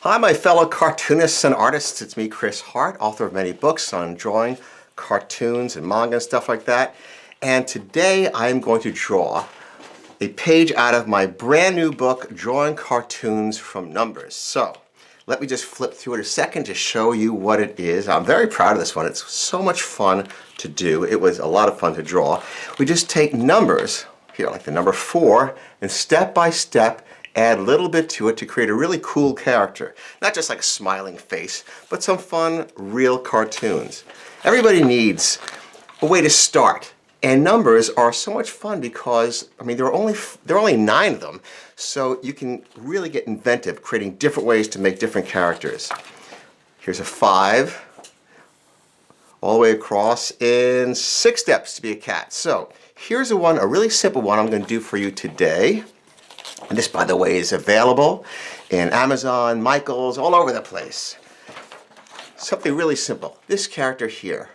Hi, my fellow cartoonists and artists. It's me, Chris Hart, author of many books on drawing cartoons and manga and stuff like that. And today I am going to draw a page out of my brand new book, Drawing Cartoons from Numbers. So let me just flip through it a second to show you what it is. I'm very proud of this one. It's so much fun to do. It was a lot of fun to draw. We just take numbers, here like the number 4, and step by step add a little bit to it to create a really cool character. Not just like a smiling face, but some fun, real cartoons. Everybody needs a way to start. And numbers are so much fun because, I mean, there are only 9 of them, so you can really get inventive, creating different ways to make different characters. Here's a 5, all the way across in 6 steps to be a cat. So here's a really simple one I'm going to do for you today. And this, by the way, is available in Amazon, Michael's, all over the place. Something really simple. This character here,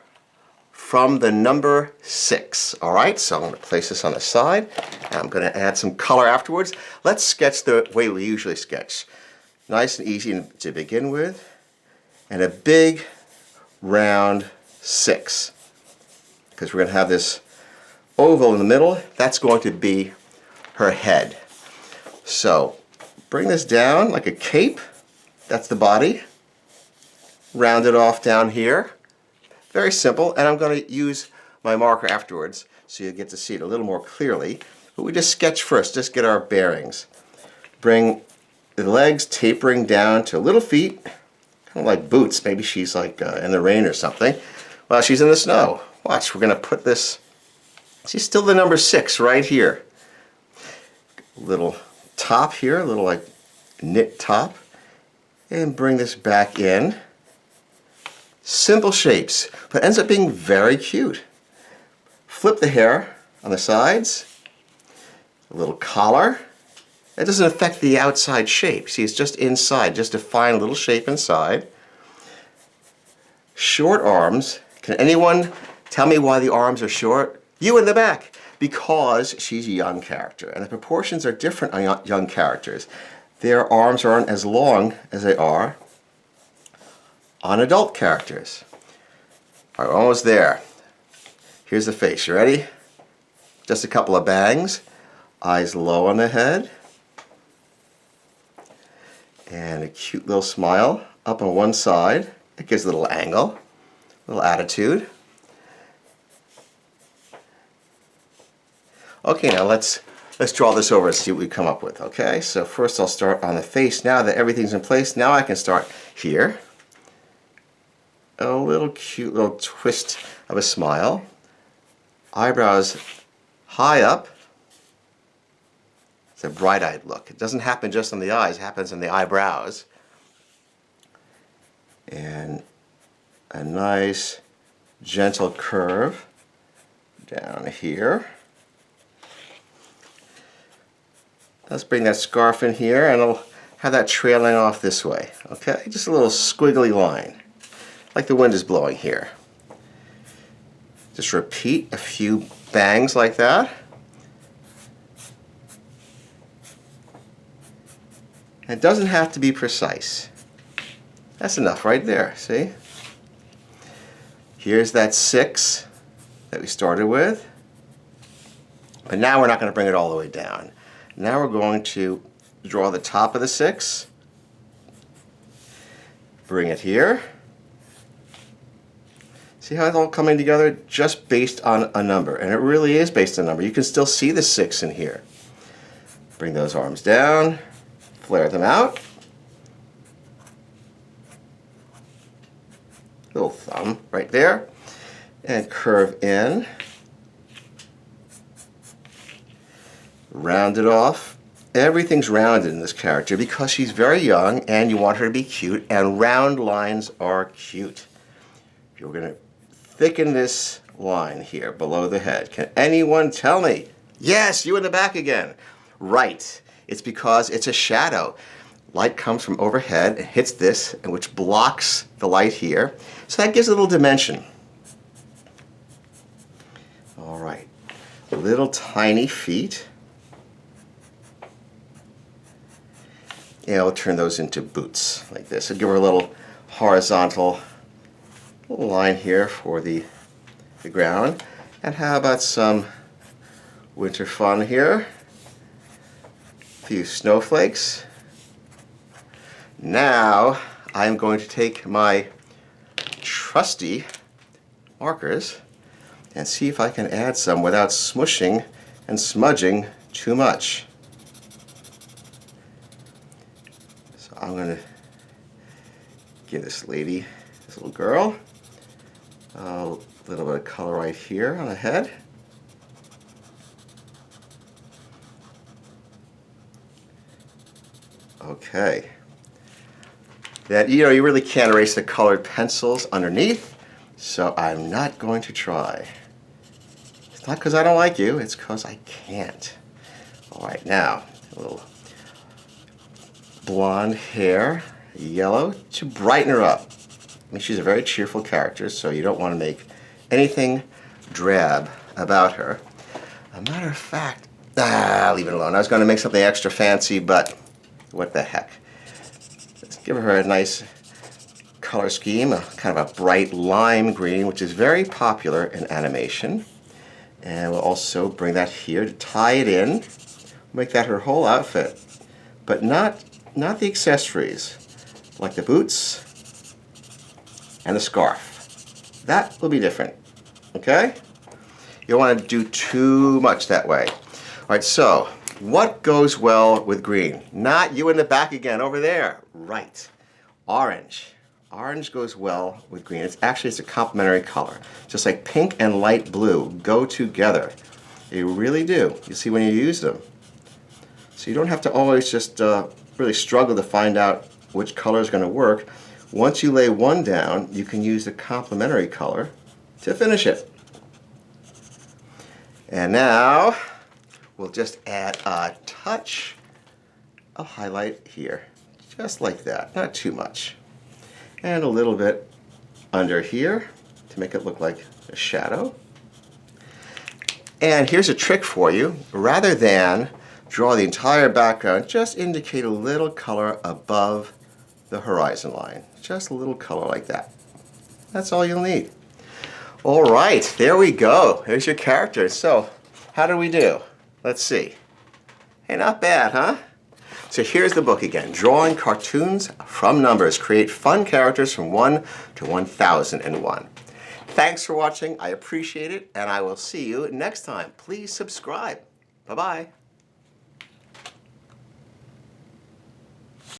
from the number 6. All right, so I'm going to place this on the side. And I'm going to add some color afterwards. Let's sketch the way we usually sketch. Nice and easy to begin with. And a big, round 6. Because we're going to have this oval in the middle. That's going to be her head. So bring this down like a cape. That's the body. Round it off down here. Very simple, and I'm going to use my marker afterwards so you get to see it a little more clearly. But we just sketch first, just get our bearings. Bring the legs tapering down to little feet, kind of like boots. Maybe she's like in the rain or something. Well, she's in the snow. Watch, we're going to put this, she's still the number 6 right here. Little top here, a little like knit top, and bring this back in. Simple shapes, but ends up being very cute. Flip the hair on the sides, a little collar. That doesn't affect the outside shape. See, it's just inside, just a fine little shape inside. Short arms. Can anyone tell me why the arms are short? You in the back. Because she's a young character, and the proportions are different on young characters. Their arms aren't as long as they are on adult characters. All right, almost there. Here's the face. You ready? Just a couple of bangs. Eyes low on the head. And a cute little smile up on one side. It gives a little angle, a little attitude. Okay, now let's draw this over and see what we come up with, okay? So first I'll start on the face. Now that everything's in place, now I can start here. A little cute little twist of a smile. Eyebrows high up. It's a bright-eyed look. It doesn't happen just on the eyes, it happens on the eyebrows. And a nice gentle curve down here. Let's bring that scarf in here, and I'll have that trailing off this way, okay? Just a little squiggly line, like the wind is blowing here. Just repeat a few bangs like that. It doesn't have to be precise. That's enough right there, see? Here's that 6 that we started with. But now we're not going to bring it all the way down. Now we're going to draw the top of the 6, bring it here. See how it's all coming together? Just based on a number, and it really is based on a number. You can still see the 6 in here. Bring those arms down, flare them out. Little thumb right there, and curve in. Round it off. Everything's rounded in this character because she's very young and you want her to be cute, and round lines are cute. You're going to thicken this line here below the head. Can anyone tell me? Yes, you in the back again. Right. It's because it's a shadow. Light comes from overhead and hits this, which blocks the light here. So that gives a little dimension. All right. Little tiny feet. And we'll turn those into boots like this. So give her a little horizontal line here for the ground. And how about some winter fun here? A few snowflakes. Now I'm going to take my trusty markers and see if I can add some without smushing and smudging too much. So I'm going to give this lady, this little girl, a little bit of color right here on the head. Okay. Then, you really can't erase the colored pencils underneath, so I'm not going to try. It's not because I don't like you, it's because I can't. All right, now, a little blonde hair, yellow, to brighten her up. I mean, she's a very cheerful character, so you don't want to make anything drab about her. A matter of fact, leave it alone. I was going to make something extra fancy, but what the heck. Let's give her a nice color scheme, a kind of a bright lime green, which is very popular in animation. And we'll also bring that here to tie it in, make that her whole outfit, but not the accessories, like the boots and the scarf. That will be different, okay? You don't want to do too much that way. All right, so what goes well with green? Not you in the back again, over there. Right, orange. Orange goes well with green. It's a complementary color. Just like pink and light blue go together. They really do. You see when you use them. So you don't have to always just really struggle to find out which color is going to work. Once you lay one down, you can use the complementary color to finish it. And now we'll just add a touch of highlight here. Just like that, not too much. And a little bit under here to make it look like a shadow. And here's a trick for you. Rather than draw the entire background, just indicate a little color above the horizon line. Just a little color like that. That's all you'll need. All right, there we go. There's your character. So, how did we do? Let's see. Hey, not bad, huh? So here's the book again, Drawing Cartoons from Numbers. Create fun characters from 1 to 1001. Thanks for watching. I appreciate it, and I will see you next time. Please subscribe. Bye-bye.